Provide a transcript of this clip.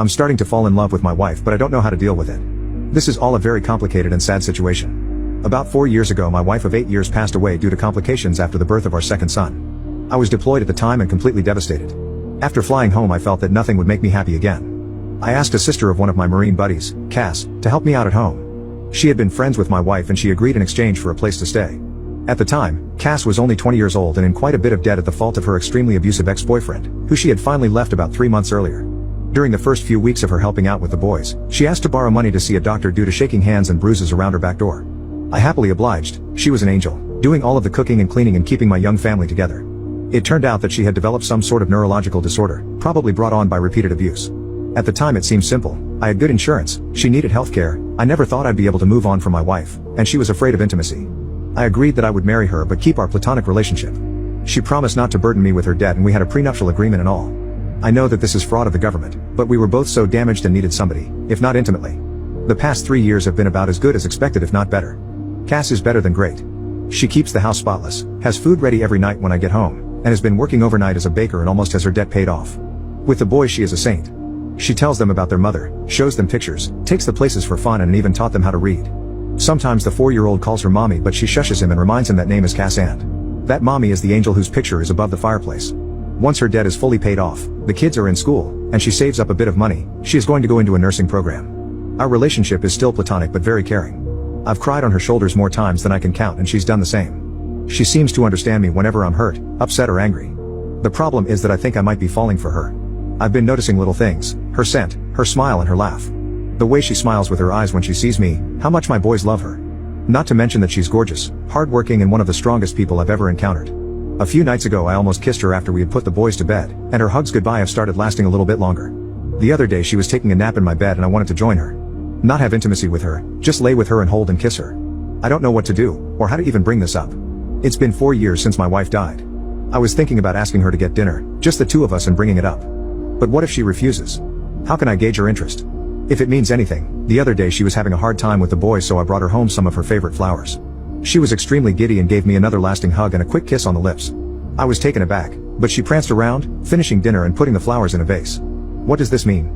I'm starting to fall in love with my wife, but I don't know how to deal with it. This is all a very complicated and sad situation. About 4 years ago, my wife of 8 years passed away due to complications after the birth of our second son. I was deployed at the time and completely devastated. After flying home, I felt that nothing would make me happy again. I asked a sister of one of my Marine buddies, Cass, to help me out at home. She had been friends with my wife and she agreed in exchange for a place to stay. At the time, Cass was only 20 years old and in quite a bit of debt at the fault of her extremely abusive ex-boyfriend, who she had finally left about 3 months earlier. During the first few weeks of her helping out with the boys, she asked to borrow money to see a doctor due to shaking hands and bruises around her back door. I happily obliged. She was an angel, doing all of the cooking and cleaning and keeping my young family together. It turned out that she had developed some sort of neurological disorder, probably brought on by repeated abuse. At the time it seemed simple. I had good insurance, she needed healthcare, I never thought I'd be able to move on from my wife, and she was afraid of intimacy. I agreed that I would marry her but keep our platonic relationship. She promised not to burden me with her debt and we had a prenuptial agreement and all. I know that this is fraud of the government, but we were both so damaged and needed somebody, if not intimately. The past 3 years have been about as good as expected if not better. Cass is better than great. She keeps the house spotless, has food ready every night when I get home, and has been working overnight as a baker and almost has her debt paid off. With the boys she is a saint. She tells them about their mother, shows them pictures, takes the places for fun and even taught them how to read. Sometimes the 4-year-old calls her mommy but she shushes him and reminds him that name is Cass and that mommy is the angel whose picture is above the fireplace. Once her debt is fully paid off, the kids are in school, and she saves up a bit of money, she is going to go into a nursing program. Our relationship is still platonic but very caring. I've cried on her shoulders more times than I can count and she's done the same. She seems to understand me whenever I'm hurt, upset or angry. The problem is that I think I might be falling for her. I've been noticing little things, her scent, her smile and her laugh. The way she smiles with her eyes when she sees me, how much my boys love her. Not to mention that she's gorgeous, hardworking and one of the strongest people I've ever encountered. A few nights ago I almost kissed her after we had put the boys to bed, and her hugs goodbye have started lasting a little bit longer. The other day she was taking a nap in my bed and I wanted to join her. Not have intimacy with her, just lay with her and hold and kiss her. I don't know what to do, or how to even bring this up. It's been 4 years since my wife died. I was thinking about asking her to get dinner, just the two of us and bringing it up. But what if she refuses? How can I gauge her interest? If it means anything, the other day she was having a hard time with the boys so I brought her home some of her favorite flowers. She was extremely giddy and gave me another lasting hug and a quick kiss on the lips. I was taken aback, but she pranced around, finishing dinner and putting the flowers in a vase. What does this mean?